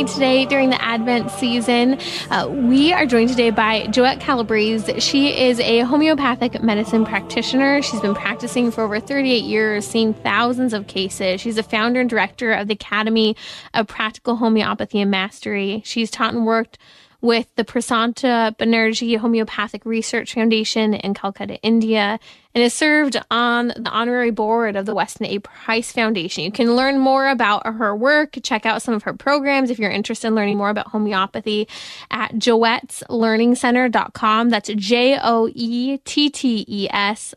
Homeopathy today during the Advent season. We are joined today by Joette Calabrese. She is a homeopathic medicine practitioner. She's been practicing for over 38 years, seeing thousands of cases. She's the founder and director of the Academy of Practical Homeopathy and Mastery. She's taught and worked with the Prasanta Banerjee Homeopathic Research Foundation in Calcutta, India, and has served on the honorary board of the Weston A. Price Foundation. You can learn more about her work, check out some of her programs if you're interested in learning more about homeopathy at joetteslearningcenter.com. That's JOETTES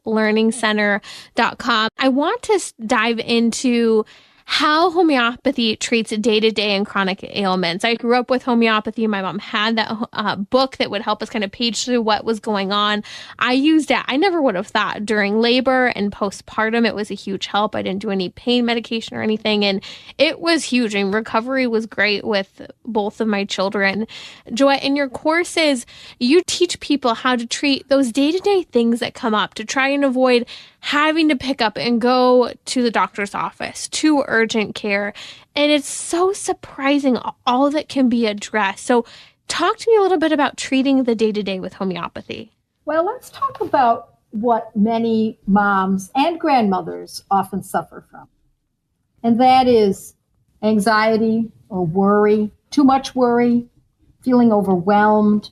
learningcenter.com. I want to dive into how homeopathy treats day-to-day and chronic ailments. I grew up with homeopathy. My mom had that book that would help us kind of page through what was going on. I used it. I never would have thought during labor and postpartum it was a huge help. I didn't do any pain medication or anything, and it was huge. And recovery was great with both of my children. Joette, in your courses, you teach people how to treat those day-to-day things that come up to try and avoid having to pick up and go to the doctor's office, to urgent care. And it's so surprising all that can be addressed. So talk to me a little bit about treating the day-to-day with homeopathy. Well, let's talk about what many moms and grandmothers often suffer from. And that is anxiety or worry, too much worry, feeling overwhelmed,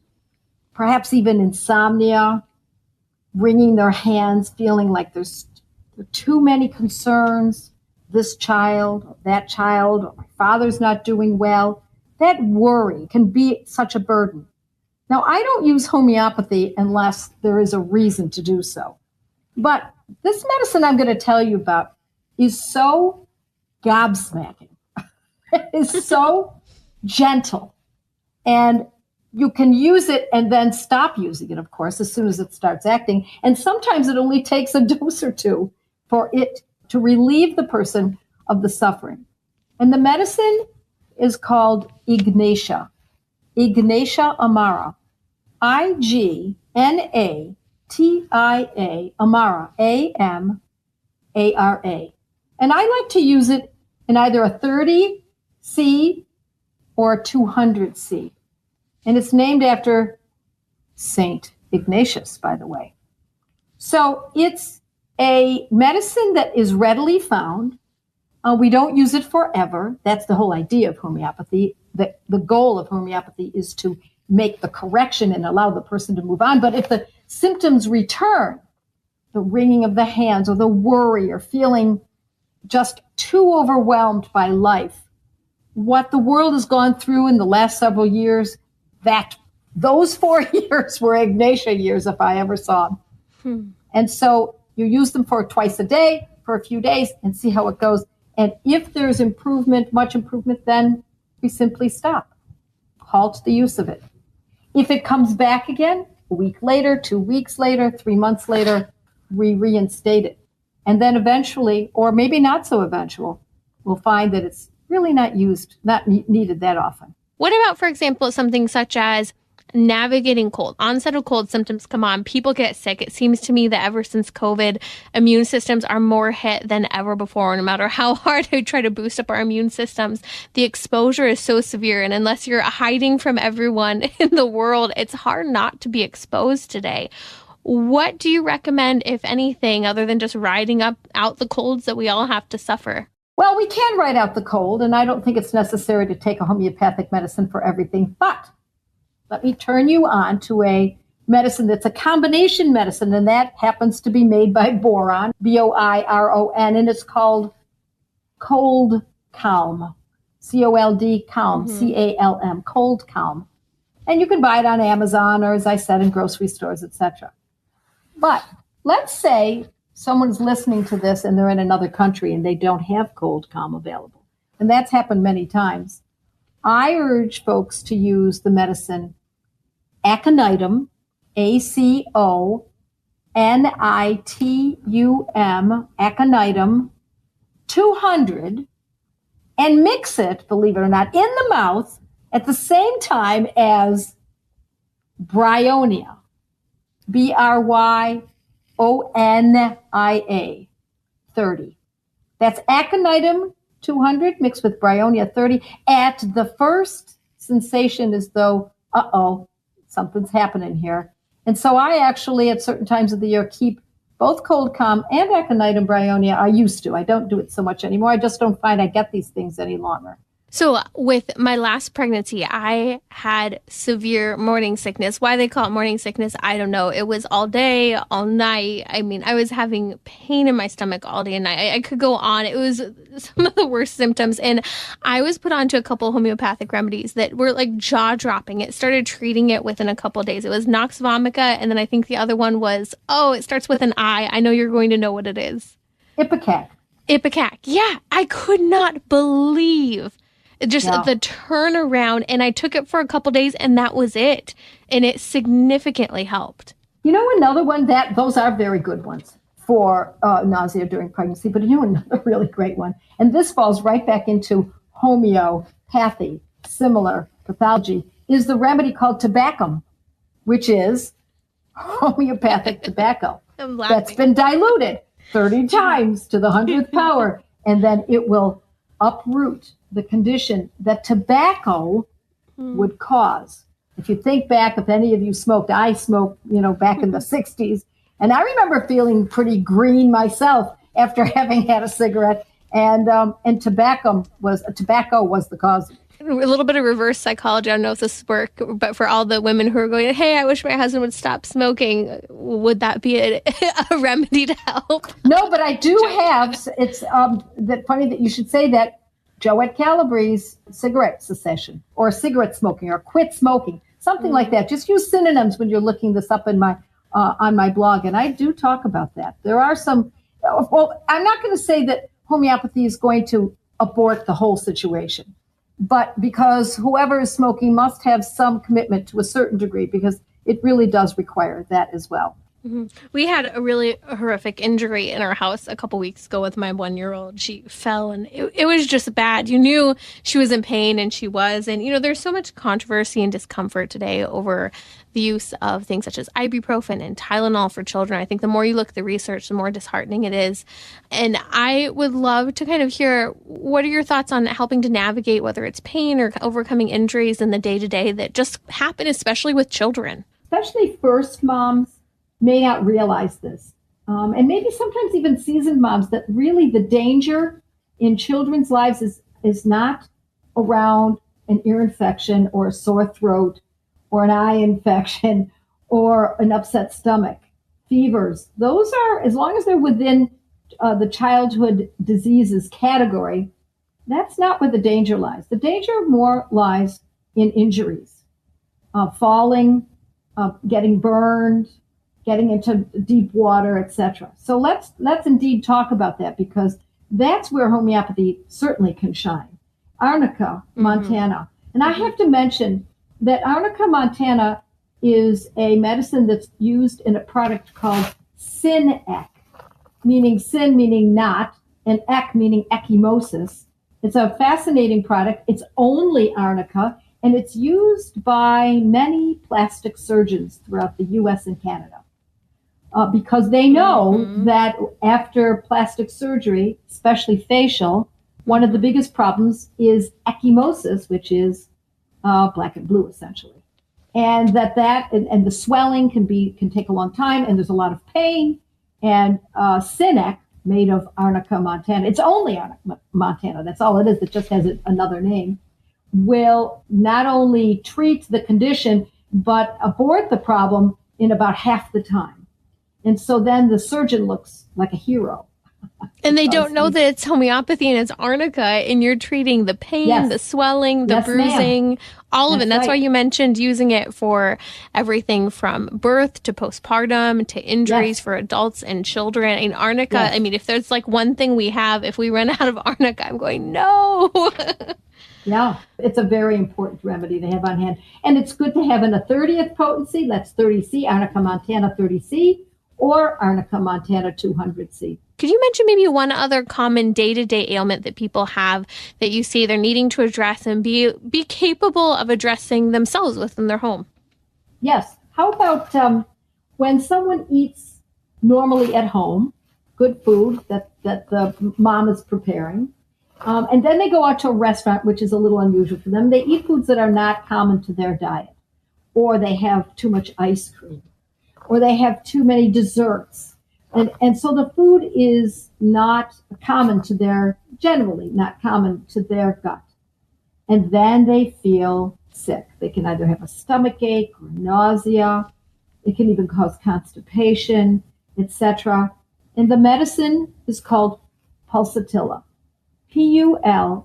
perhaps even insomnia, wringing their hands, feeling like there's too many concerns, this child, or that child, or my father's not doing well. That worry can be such a burden. Now, I don't use homeopathy unless there is a reason to do so. But this medicine I'm going to tell you about is so gobsmacking. It's so gentle. And you can use it and then stop using it, of course, as soon as it starts acting. And sometimes it only takes a dose or two for it to relieve the person of the suffering. And the medicine is called Ignatia Amara, Ignatia Amara, Amara. And I like to use it in either a 30C or a 200C. And it's named after Saint Ignatius, by the way. So it's a medicine that is readily found. We don't use it forever. That's the whole idea of homeopathy. The goal of homeopathy is to make the correction and allow the person to move on. But if the symptoms return, the wringing of the hands or the worry or feeling just too overwhelmed by life, what the world has gone through in the last several years, those 4 years were Ignatia years if I ever saw them. And so you use them for twice a day for a few days and see how it goes. And if there's improvement, much improvement, then we simply stop, halt the use of it. If it comes back again, a week later, 2 weeks later, 3 months later, we reinstate it. And then eventually, or maybe not so eventual, we'll find that it's really not needed that often. What about, for example, something such as navigating cold? Onset of cold symptoms come on, people get sick. It seems to me that ever since COVID, immune systems are more hit than ever before. No matter how hard I try to boost up our immune systems, the exposure is so severe. And unless you're hiding from everyone in the world, it's hard not to be exposed today. What do you recommend, if anything, other than just riding out the colds that we all have to suffer? Well, we can ride out the cold, and I don't think it's necessary to take a homeopathic medicine for everything. But let me turn you on to a medicine that's a combination medicine, and that happens to be made by Boron, Boiron, and it's called Cold Calm, COLD Calm, CALM, Cold Calm. And you can buy it on Amazon or, as I said, in grocery stores, etc. But let's say someone's listening to this and they're in another country and they don't have Cold Calm available. And that's happened many times. I urge folks to use the medicine Aconitum, ACONITUM, Aconitum 200, and mix it, believe it or not, in the mouth at the same time as Bryonia, Bryonia 30. That's Aconitum 200 mixed with Bryonia 30. At the first sensation as though, something's happening here. And so I actually, at certain times of the year, keep both cold calm and aconitum Bryonia. I used to. I don't do it so much anymore. I just don't find I get these things any longer. So with my last pregnancy, I had severe morning sickness. Why they call it morning sickness, I don't know. It was all day, all night. I mean, I was having pain in my stomach all day and night. I could go on. It was some of the worst symptoms. And I was put onto a couple homeopathic remedies that were like jaw-dropping. It started treating it within a couple of days. It was Nox vomica, and then I think the other one was, it starts with an I. I know you're going to know what it is. Ipecac. Ipecac. Yeah, I could not believe just the turnaround, and I took it for a couple days, and that was it. And it significantly helped. You know, another one those are very good ones for nausea during pregnancy, but you know, another really great one, and this falls right back into homeopathy, similar pathology, is the remedy called tobacum, which is homeopathic tobacco that's been diluted 30 times to the 100th power, and then it will uproot the condition that tobacco would cause. If you think back, if any of you smoked, I smoked, back in the 60s. And I remember feeling pretty green myself after having had a cigarette. And tobacco was the cause. A little bit of reverse psychology. I don't know if this works, but for all the women who are going, hey, I wish my husband would stop smoking, would that be a remedy to help? No, but I do have, it's that funny that you should say that, Joette Calabrese's cigarette cessation, or cigarette smoking, or quit smoking, something like that. Just use synonyms when you're looking this up in my on my blog, and I do talk about that. There are some, I'm not going to say that homeopathy is going to abort the whole situation, but because whoever is smoking must have some commitment to a certain degree, because it really does require that as well. Mm-hmm. We had a really horrific injury in our house a couple weeks ago with my 1-year-old. She fell, and it was just bad. You knew she was in pain, and she was. And, there's so much controversy and discomfort today over the use of things such as ibuprofen and Tylenol for children. I think the more you look at the research, the more disheartening it is. And I would love to kind of hear, what are your thoughts on helping to navigate whether it's pain or overcoming injuries in the day-to-day that just happen, especially with children? Especially first moms may not realize this. And maybe sometimes even seasoned moms, that really the danger in children's lives is not around an ear infection or a sore throat or an eye infection or an upset stomach. Fevers, those are, as long as they're within the childhood diseases category, that's not where the danger lies. The danger more lies in injuries, falling, getting burned, getting into deep water, etc. So let's indeed talk about that, because that's where homeopathy certainly can shine. Arnica, Montana. And I have to mention that Arnica, Montana is a medicine that's used in a product called Synec, meaning sin, meaning not, and ek, meaning ecchymosis. It's a fascinating product. It's only Arnica, and it's used by many plastic surgeons throughout the U.S. and Canada. Because they know that after plastic surgery, especially facial, one of the biggest problems is ecchymosis, which is black and blue, essentially. And that the swelling can take a long time, and there's a lot of pain. And Synec, made of Arnica, Montana, it's only Arnica, Montana, that's all it is, it just has another name, will not only treat the condition, but abort the problem in about half the time. And so then the surgeon looks like a hero. And they don't know that it's homeopathy and it's Arnica, and you're treating the pain, the swelling, the bruising, all of it. And that's why you mentioned using it for everything from birth to postpartum to injuries for adults and children. And Arnica, I mean, if there's like one thing we have, if we run out of Arnica, I'm going, no. Yeah, it's a very important remedy to have on hand. And it's good to have in a 30th potency, that's 30C, Arnica Montana 30C, or Arnica Montana 200C. Could you mention maybe one other common day-to-day ailment that people have that you see they're needing to address and be capable of addressing themselves within their home? Yes. How about when someone eats normally at home, good food that the mom is preparing, And then they go out to a restaurant, which is a little unusual for them. They eat foods that are not common to their diet, or they have too much ice cream, or they have too many desserts. And so the food is not common to generally not common to their gut. And then they feel sick. They can either have a stomach ache or nausea. It can even cause constipation, etc. And the medicine is called pulsatilla. Pulsatilla.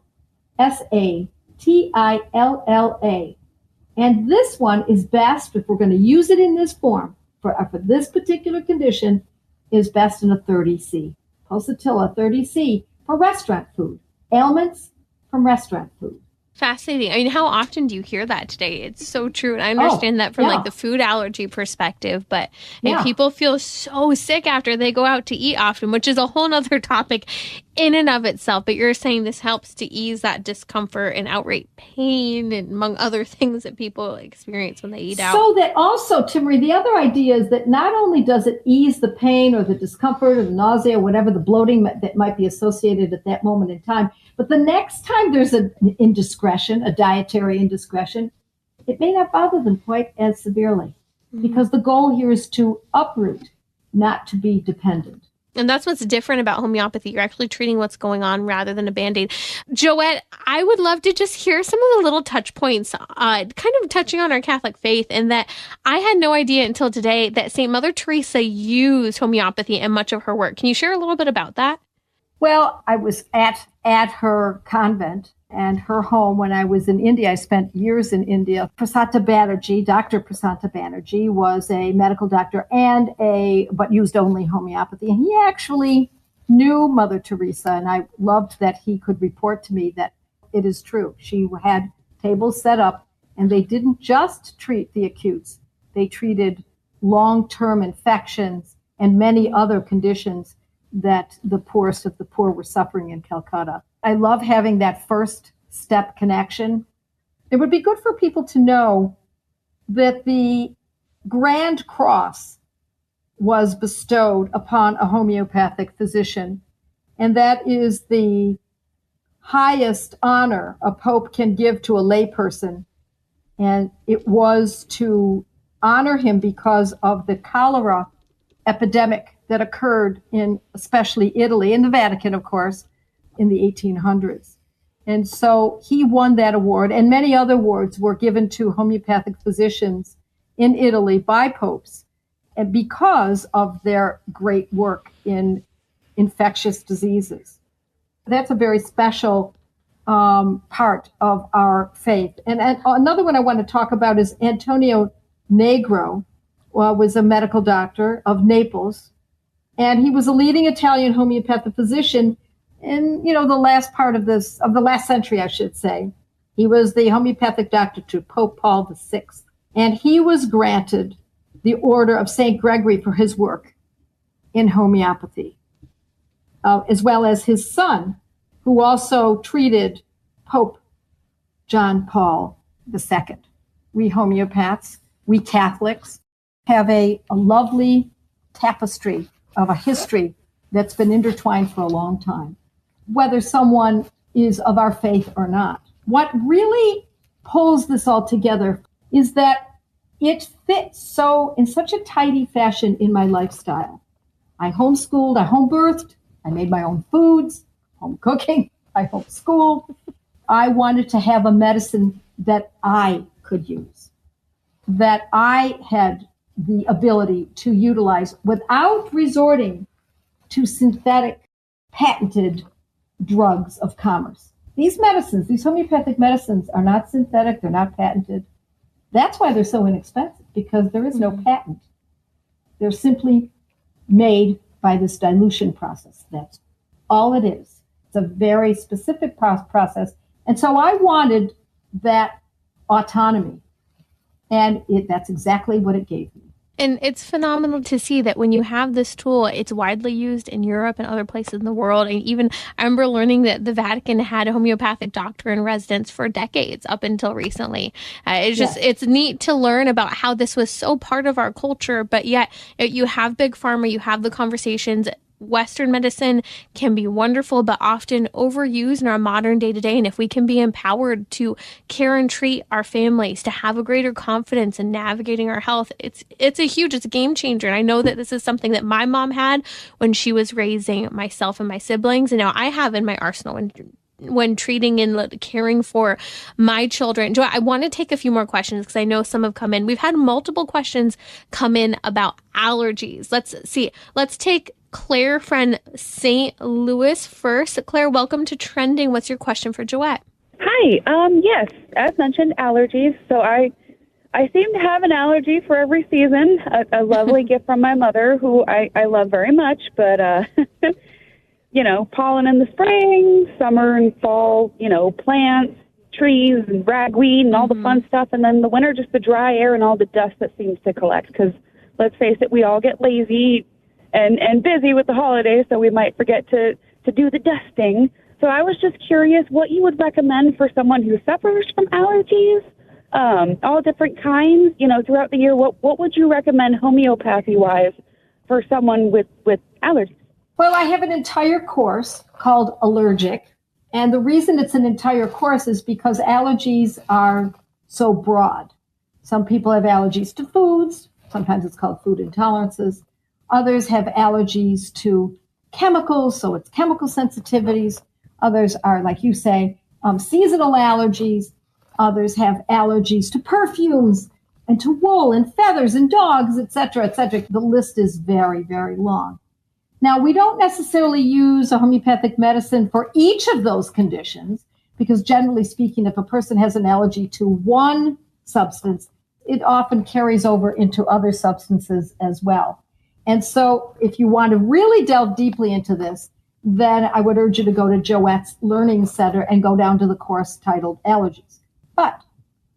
And this one is best, if we're going to use it in this form, for this particular condition, is best in a 30C. Pulsatilla 30C for restaurant food. Ailments from restaurant food. Fascinating. I mean, how often do you hear that today? It's so true. And I understand that from like the food allergy perspective, but people feel so sick after they go out to eat often, which is a whole nother topic in and of itself. But you're saying this helps to ease that discomfort and outright pain, and among other things that people experience when they eat out. So that also, Timmerie, the other idea is that not only does it ease the pain or the discomfort or the nausea or whatever the bloating that might be associated at that moment in time, but the next time there's an indiscretion, a dietary indiscretion, it may not bother them quite as severely, because the goal here is to uproot, not to be dependent. And that's what's different about homeopathy. You're actually treating what's going on rather than a Band-Aid. Joette, I would love to just hear some of the little touch points, kind of touching on our Catholic faith, and that I had no idea until today that St. Mother Teresa used homeopathy in much of her work. Can you share a little bit about that? Well, I was at her convent and her home when I was in India. I spent years in India. Prasanta Banerjee, Dr. Prasanta Banerjee, was a medical doctor but used only homeopathy. And he actually knew Mother Teresa, and I loved that he could report to me that it is true. She had tables set up, and they didn't just treat the acutes. They treated long-term infections and many other conditions that the poorest of the poor were suffering in Calcutta. I love having that first step connection. It would be good for people to know that the Grand Cross was bestowed upon a homeopathic physician, and that is the highest honor a pope can give to a layperson. And it was to honor him because of the cholera epidemic that occurred in especially Italy, and the Vatican, of course, in the 1800s. And so he won that award, and many other awards were given to homeopathic physicians in Italy by popes, and because of their great work in infectious diseases. That's a very special part of our faith. And another one I want to talk about is Antonio Negro, was a medical doctor of Naples, and he was a leading Italian homeopathic physician in, the last part of the last century, I should say. He was the homeopathic doctor to Pope Paul VI, and he was granted the Order of St. Gregory for his work in homeopathy, as well as his son, who also treated Pope John Paul II. We homeopaths, we Catholics, have a lovely tapestry of a history that's been intertwined for a long time, whether someone is of our faith or not. What really pulls this all together is that it fits in such a tidy fashion in my lifestyle. I homeschooled, I home birthed, I made my own foods, home cooking, I homeschooled. I wanted to have a medicine that I could use, that I had the ability to utilize without resorting to synthetic, patented drugs of commerce. These medicines, these homeopathic medicines, are not synthetic, they're not patented. That's why they're so inexpensive, because there is no patent. They're simply made by this dilution process. That's all it is. It's a very specific process. And so I wanted that autonomy, and that's exactly what it gave me. And it's phenomenal to see that when you have this tool, it's widely used in Europe and other places in the world. And even I remember learning that the Vatican had a homeopathic doctor in residence for decades up until recently. It's neat to learn about how this was so part of our culture, but yet you have Big Pharma, you have the conversations Western medicine can be wonderful, but often overused in our modern day-to-day. And if we can be empowered to care and treat our families, to have a greater confidence in navigating our health, it's a game changer. And I know that this is something that my mom had when she was raising myself and my siblings, and now I have in my arsenal when treating and caring for my children. Joy, I want to take a few more questions because I know some have come in. We've had multiple questions come in about allergies. Let's see. Let's take Claire from St. Louis first. Claire, welcome to Trending. What's your question for Joette? Hi. Yes, as mentioned, allergies. So I seem to have an allergy for every season. A lovely gift from my mother, who I love very much, but pollen in the spring, summer and fall, plants, trees and ragweed and all the fun stuff. And then the winter, just the dry air and all the dust that seems to collect. Because let's face it, we all get lazy and busy with the holidays, so we might forget to do the dusting. So I was just curious what you would recommend for someone who suffers from allergies, all different kinds, throughout the year. What would you recommend homeopathy-wise for someone with allergies? Well, I have an entire course called Allergic. And the reason it's an entire course is because allergies are so broad. Some people have allergies to foods. Sometimes it's called food intolerances. Others have allergies to chemicals, so it's chemical sensitivities. Others are, like you say, seasonal allergies. Others have allergies to perfumes and to wool and feathers and dogs, et cetera, et cetera. The list is very, very long. Now, we don't necessarily use a homeopathic medicine for each of those conditions, because generally speaking, if a person has an allergy to one substance, it often carries over into other substances as well. And so if you want to really delve deeply into this, then I would urge you to go to Joette's Learning Center and go down to the course titled Allergies. But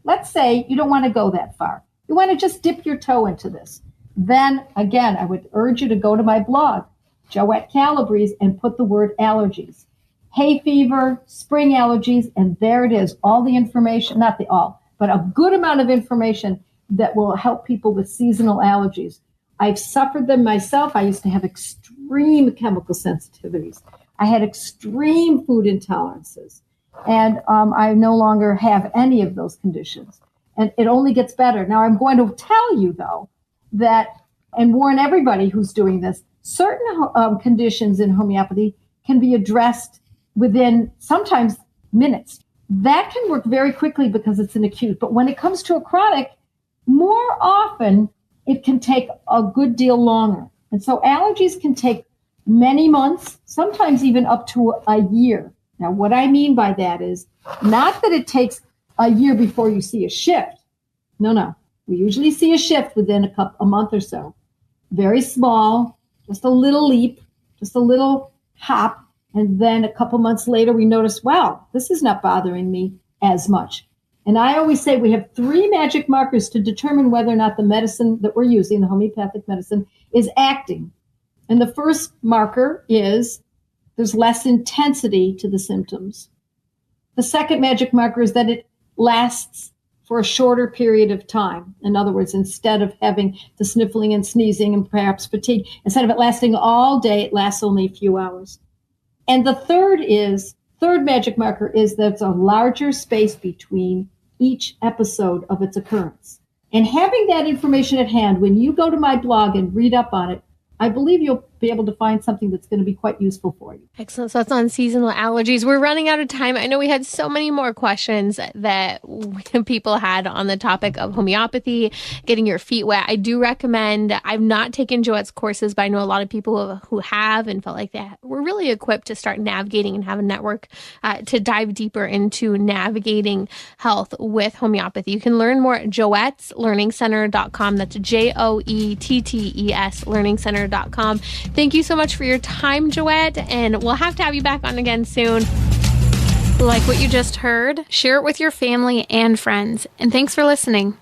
let's say you don't want to go that far. You want to just dip your toe into this. Then, again, I would urge you to go to my blog, Joette Calabrese, and put the word allergies. Hay fever, spring allergies, and there it is. All the information, not the all, but a good amount of information that will help people with seasonal allergies. I've suffered them myself. I used to have extreme chemical sensitivities. I had extreme food intolerances. And I no longer have any of those conditions. And it only gets better. Now, I'm going to tell you, though, that, and warn everybody who's doing this, certain conditions in homeopathy can be addressed within sometimes minutes. That can work very quickly because it's an acute. But when it comes to a chronic, more often it can take a good deal longer. And so allergies can take many months, sometimes even up to a year. Now, what I mean by that is not that it takes a year before you see a shift. No. We usually see a shift within a month or so. Very small, just a little leap, just a little hop. And then a couple months later, we notice, wow, this is not bothering me as much. And I always say we have 3 magic markers to determine whether or not the medicine that we're using, the homeopathic medicine, is acting. And the first marker is there's less intensity to the symptoms. The second magic marker is that it lasts for a shorter period of time. In other words, instead of having the sniffling and sneezing and perhaps fatigue, instead of it lasting all day, it lasts only a few hours. And the third magic marker is that it's a larger space between each episode of its occurrence. And having that information at hand, when you go to my blog and read up on it, I believe you'll be able to find something that's going to be quite useful for you. Excellent. So that's on seasonal allergies. We're running out of time. I know we had so many more questions that people had on the topic of homeopathy, getting your feet wet. I do recommend, I've not taken Joette's courses, but I know a lot of people who have and felt like that we're really equipped to start navigating and have a network to dive deeper into navigating health with homeopathy. You can learn more at joetteslearningcenter.com. That's JOETTES learningcenter.com. Thank you so much for your time, Joette, and we'll have to have you back on again soon. Like what you just heard? Share it with your family and friends. And thanks for listening.